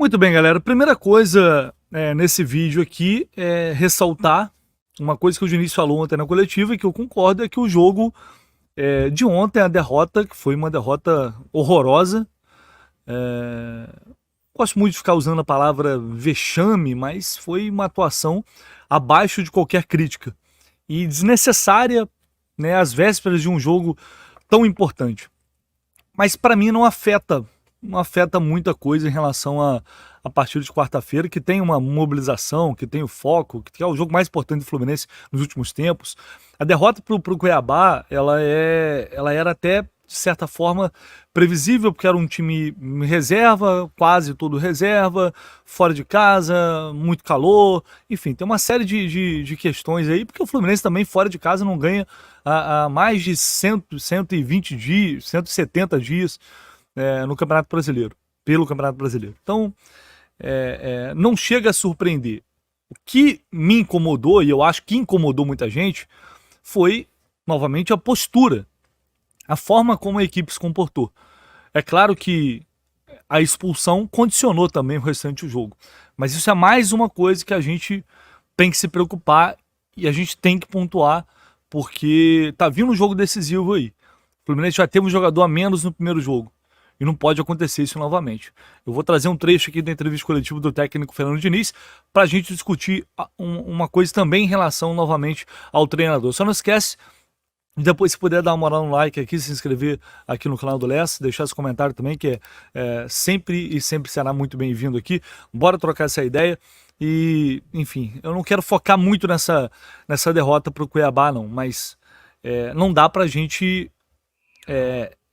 Muito bem, galera. Primeira coisa nesse vídeo aqui é ressaltar uma coisa que o Diniz falou ontem na coletiva e que eu concordo, é que o jogo de ontem, a derrota, que foi uma derrota horrorosa, gosto muito de ficar usando a palavra vexame, mas foi uma atuação abaixo de qualquer crítica e desnecessária, né, às vésperas de um jogo tão importante. Mas para mim não afeta muita coisa em relação a partida de quarta-feira, que tem uma mobilização, que tem o foco, que é o jogo mais importante do Fluminense nos últimos tempos. A derrota pro Cuiabá, ela era até, de certa forma, previsível, porque era um time reserva, quase todo reserva, fora de casa, muito calor, enfim, tem uma série de questões aí, porque o Fluminense também fora de casa não ganha há mais de 120 dias, 170 dias no Campeonato Brasileiro, pelo Campeonato Brasileiro. Então, não chega a surpreender. O que me incomodou, e eu acho que incomodou muita gente, foi, novamente, a postura, a forma como a equipe se comportou. É claro que a expulsão condicionou também o restante do jogo, mas isso é mais uma coisa que a gente tem que se preocupar e a gente tem que pontuar, porque tá vindo um jogo decisivo aí. O Fluminense já teve um jogador a menos no primeiro jogo. E não pode acontecer isso novamente. Eu vou trazer um trecho aqui da entrevista coletiva do técnico Fernando Diniz para a gente discutir uma coisa também em relação novamente ao treinador. Só não esquece, depois se puder dar uma moral no like aqui, se inscrever aqui no canal do Less, deixar esse comentário também, que sempre será muito bem-vindo aqui. Bora trocar essa ideia. E, enfim, eu não quero focar muito nessa derrota para o Cuiabá, não, mas não dá para a gente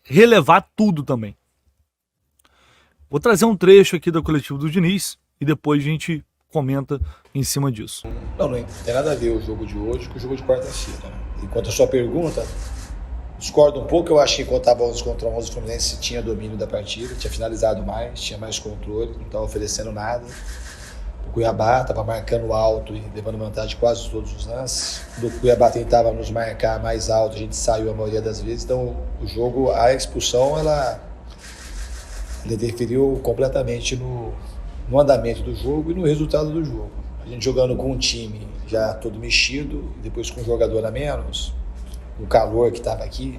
relevar tudo também. Vou trazer um trecho aqui da coletiva do Diniz e depois a gente comenta em cima disso. Não tem nada a ver o jogo de hoje com o jogo de quarta-feira. Né? E quanto à sua pergunta, discordo um pouco. Eu acho que enquanto estava 11 contra 11, o Fluminense tinha domínio da partida, tinha finalizado mais, tinha mais controle, não estava oferecendo nada. O Cuiabá estava marcando alto e levando vantagem quase todos os lances. O Cuiabá tentava nos marcar mais alto, a gente saiu a maioria das vezes. Então o jogo, a expulsão, ela interferiu completamente no andamento do jogo e no resultado do jogo. A gente jogando com um time já todo mexido, depois com um jogador a menos, o calor que estava aqui,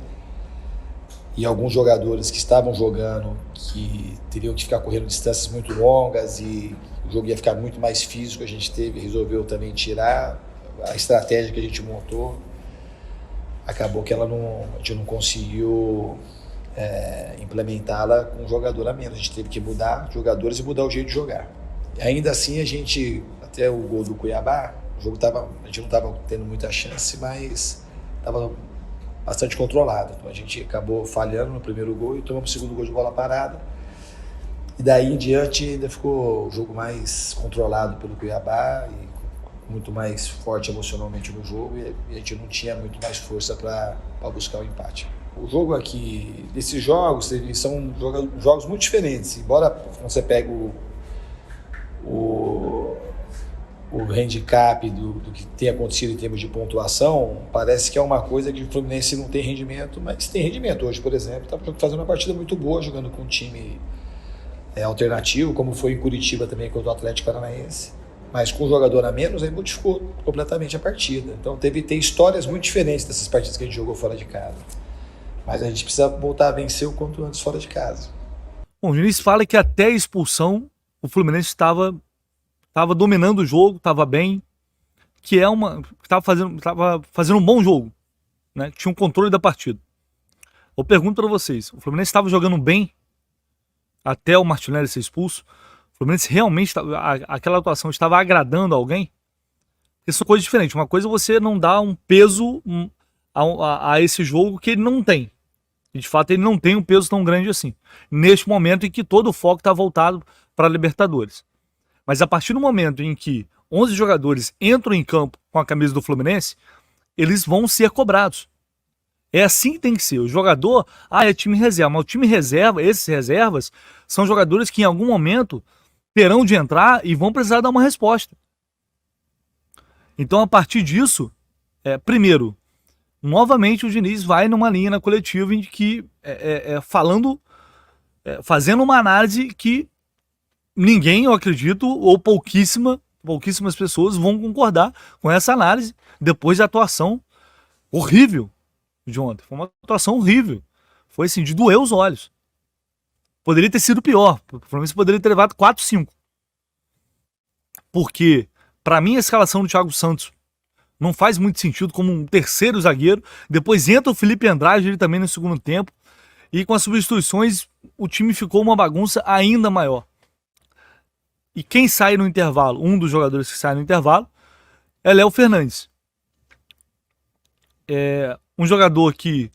e alguns jogadores que estavam jogando que teriam que ficar correndo distâncias muito longas e o jogo ia ficar muito mais físico. A gente resolveu também tirar a estratégia que a gente montou. Acabou que a gente não conseguiu implementá-la com um jogador a menos. A gente teve que mudar jogadores e mudar o jeito de jogar. E ainda assim, até o gol do Cuiabá, a gente não estava tendo muita chance, mas estava bastante controlado. Então a gente acabou falhando no primeiro gol e tomamos o segundo gol de bola parada. E daí em diante ainda ficou o jogo mais controlado pelo Cuiabá e muito mais forte emocionalmente no jogo, e a gente não tinha muito mais força para buscar o empate. O jogo aqui, desses jogos, eles são jogos muito diferentes. Embora você pegue o handicap do que tem acontecido em termos de pontuação, parece que é uma coisa que o Fluminense não tem rendimento, mas tem rendimento. Hoje, por exemplo, está fazendo uma partida muito boa, jogando com um time alternativo, como foi em Curitiba também contra o Atlético Paranaense. Mas com um jogador a menos, aí modificou completamente a partida. Então tem histórias muito diferentes dessas partidas que a gente jogou fora de casa. Mas a gente precisa voltar a vencer o quanto antes fora de casa. Bom, o Diniz fala que até a expulsão o Fluminense estava dominando o jogo, estava bem, que estava fazendo um bom jogo, né? Tinha um controle da partida. Eu pergunto para vocês, o Fluminense estava jogando bem até o Martinelli ser expulso? O Fluminense realmente, aquela atuação estava agradando alguém? Isso são coisas diferentes. Uma coisa é você não dar um peso a esse jogo que ele não tem. E de fato ele não tem um peso tão grande assim. Neste momento em que todo o foco está voltado para a Libertadores. Mas a partir do momento em que 11 jogadores entram em campo com a camisa do Fluminense, eles vão ser cobrados. É assim que tem que ser. O jogador, é time reserva. Mas o time reserva, esses reservas, são jogadores que em algum momento terão de entrar e vão precisar dar uma resposta. Então, a partir disso, primeiro, novamente o Diniz vai numa linha na coletiva em que fazendo uma análise que ninguém, eu acredito, ou pouquíssimas pessoas vão concordar com essa análise depois da atuação horrível de ontem. Foi uma atuação horrível. Foi assim, de doer os olhos. Poderia ter sido pior. O Fluminense poderia ter levado 4-5. Porque, para mim, a escalação do Thiago Santos não faz muito sentido como um terceiro zagueiro. Depois entra o Felipe Andrade, ele também no segundo tempo. E com as substituições, o time ficou uma bagunça ainda maior. E quem sai no intervalo, um dos jogadores que sai no intervalo, é Léo Fernandes. É um jogador que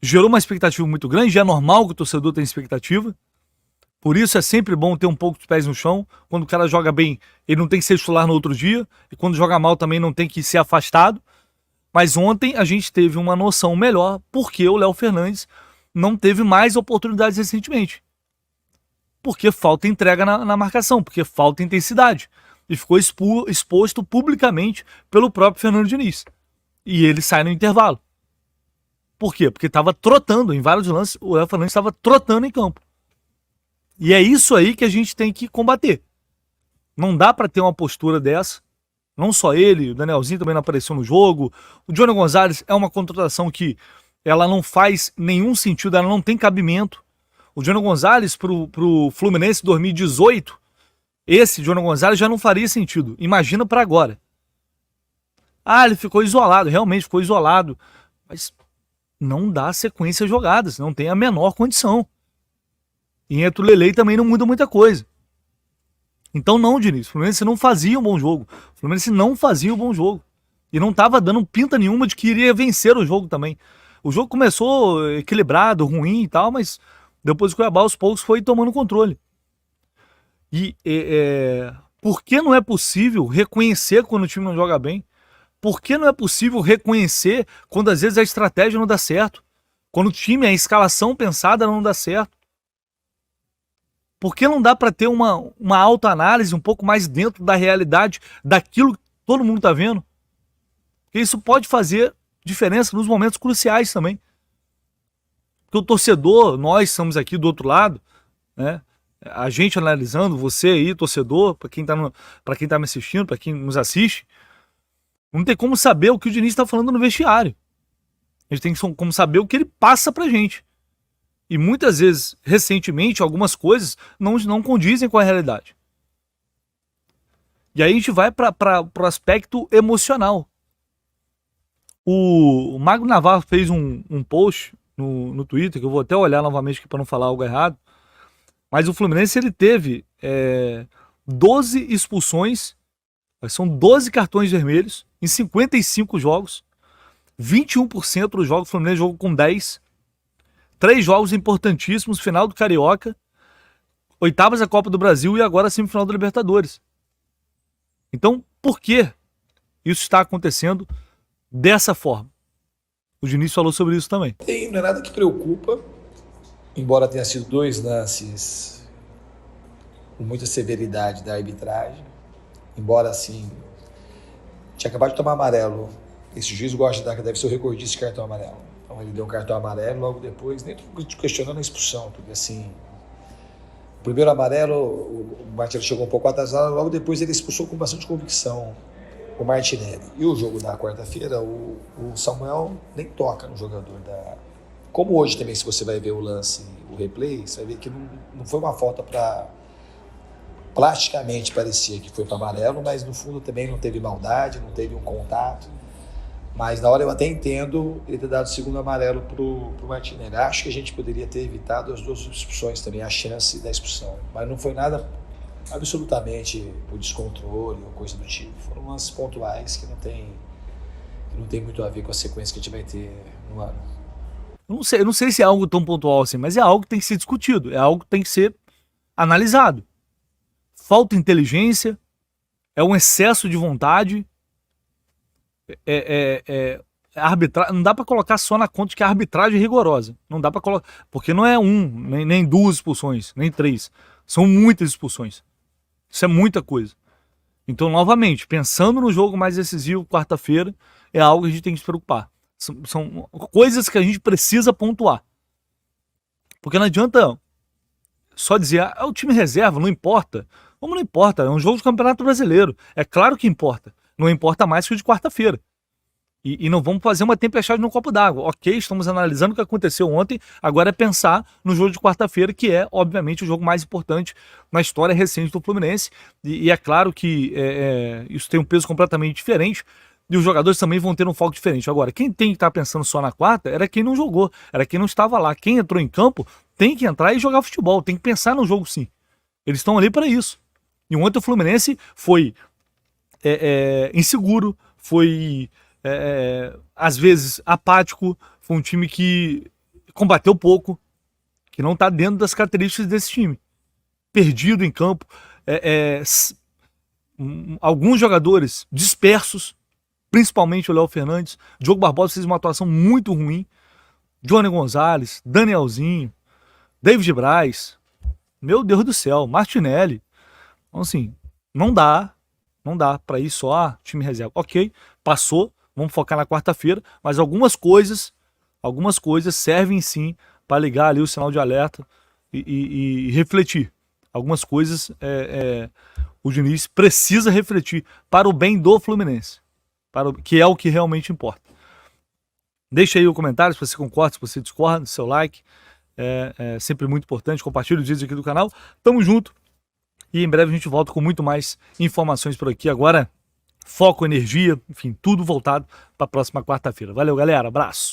gerou uma expectativa muito grande, já é normal que o torcedor tenha expectativa. Por isso é sempre bom ter um pouco de pés no chão. Quando o cara joga bem, ele não tem que ser titular no outro dia. E quando joga mal também não tem que ser afastado. Mas ontem a gente teve uma noção melhor porque o Léo Fernandes não teve mais oportunidades recentemente. Porque falta entrega na marcação, porque falta intensidade. E ficou exposto publicamente pelo próprio Fernando Diniz. E ele sai no intervalo. Por quê? Porque estava trotando, em vários lances, o Léo Fernandes estava trotando em campo. E é isso aí que a gente tem que combater. Não dá para ter uma postura dessa. Não só ele, o Danielzinho também não apareceu no jogo. O Johnny Gonzalez é uma contratação que ela não faz nenhum sentido, ela não tem cabimento. O Johnny Gonzalez pro Fluminense 2018, esse Johnny Gonzalez já não faria sentido. Imagina para agora. Ah, ele ficou isolado, realmente ficou isolado. Mas não dá sequência às jogadas, não tem a menor condição. E entre o Lelei também não muda muita coisa. Então não, Diniz, o Fluminense não fazia um bom jogo. O Fluminense não fazia um bom jogo. E não estava dando pinta nenhuma de que iria vencer o jogo também. O jogo começou equilibrado, ruim e tal, mas depois o Cuiabá aos poucos foi tomando controle. E por que não é possível reconhecer quando o time não joga bem? Por que não é possível reconhecer quando às vezes a estratégia não dá certo? Quando o time, a escalação pensada não dá certo? Por que não dá para ter uma autoanálise um pouco mais dentro da realidade daquilo que todo mundo está vendo? Porque isso pode fazer diferença nos momentos cruciais também. Porque o torcedor, nós estamos aqui do outro lado, né? A gente analisando, você aí, torcedor, para quem tá me assistindo, para quem nos assiste, não tem como saber o que o Diniz está falando no vestiário. A gente tem como saber o que ele passa pra gente. E muitas vezes, recentemente, algumas coisas não condizem com a realidade. E aí a gente vai para o aspecto emocional. O Magno Navarro fez um post no Twitter, que eu vou até olhar novamente aqui para não falar algo errado. Mas o Fluminense ele teve 12 expulsões, são 12 cartões vermelhos em 55 jogos. 21% dos jogos o Fluminense jogou com 10. 3 jogos importantíssimos, final do Carioca, oitavas da Copa do Brasil e agora semifinal da Libertadores. Então, por que isso está acontecendo dessa forma? O Diniz falou sobre isso também. Não é nada que preocupa, embora tenha sido 2 lances com muita severidade da arbitragem, embora assim, tinha acabado de tomar amarelo. Esse juiz gosta de dar, que deve ser o recordista de cartão amarelo. Então ele deu um cartão amarelo, logo depois, nem tô questionando a expulsão, porque assim, o primeiro amarelo, o Martinelli chegou um pouco atrasado, logo depois ele expulsou com bastante convicção o Martinelli. E o jogo da quarta-feira, o Samuel nem toca no jogador da... Como hoje também, se você vai ver o lance, o replay, você vai ver que não foi uma falta para... Plasticamente parecia que foi para amarelo, mas no fundo também não teve maldade, não teve um contato. Mas na hora eu até entendo ele ter dado o segundo amarelo pro Martinelli. Acho que a gente poderia ter evitado as 2 expulsões também, a chance da expulsão. Mas não foi nada absolutamente por descontrole ou coisa do tipo. Foram umas pontuais que não tem muito a ver com a sequência que a gente vai ter no ano. Eu não sei se é algo tão pontual assim, mas é algo que tem que ser discutido, é algo que tem que ser analisado. Falta inteligência, é um excesso de vontade, não dá para colocar só na conta de que a arbitragem é rigorosa. Não dá para colocar, porque não é nem 2 expulsões, nem 3. São muitas expulsões. Isso é muita coisa. Então, novamente, pensando no jogo mais decisivo, quarta-feira, é algo que a gente tem que se preocupar. São coisas que a gente precisa pontuar. Porque não adianta só dizer, ah, o time reserva, não importa. Como não importa? É um jogo de Campeonato Brasileiro. É claro que importa. Não importa mais que o de quarta-feira. E não vamos fazer uma tempestade no copo d'água. Ok, estamos analisando o que aconteceu ontem, agora é pensar no jogo de quarta-feira, que é, obviamente, o jogo mais importante na história recente do Fluminense. E é claro que isso tem um peso completamente diferente, e os jogadores também vão ter um foco diferente. Agora, quem tem que estar pensando só na quarta era quem não jogou, era quem não estava lá. Quem entrou em campo tem que entrar e jogar futebol, tem que pensar no jogo sim. Eles estão ali para isso. E ontem o Fluminense foi inseguro, foi às vezes apático, foi um time que combateu pouco, que não está dentro das características desse time. Perdido em campo, alguns jogadores dispersos, principalmente o Léo Fernandes. Diogo Barbosa fez uma atuação muito ruim. Johnny Gonzalez, Danielzinho, David Braz, meu Deus do céu, Martinelli. Então assim, não dá para ir só time reserva. Ok, passou, vamos focar na quarta-feira, mas algumas coisas servem sim para ligar ali o sinal de alerta e refletir. Algumas coisas o Diniz precisa refletir para o bem do Fluminense, que é o que realmente importa. Deixa aí o comentário se você concorda, se você discorda, seu like, é sempre muito importante. Compartilhe os vídeos aqui do canal. Tamo junto e em breve a gente volta com muito mais informações por aqui. Agora, foco, energia, enfim, tudo voltado para a próxima quarta-feira. Valeu, galera, abraço.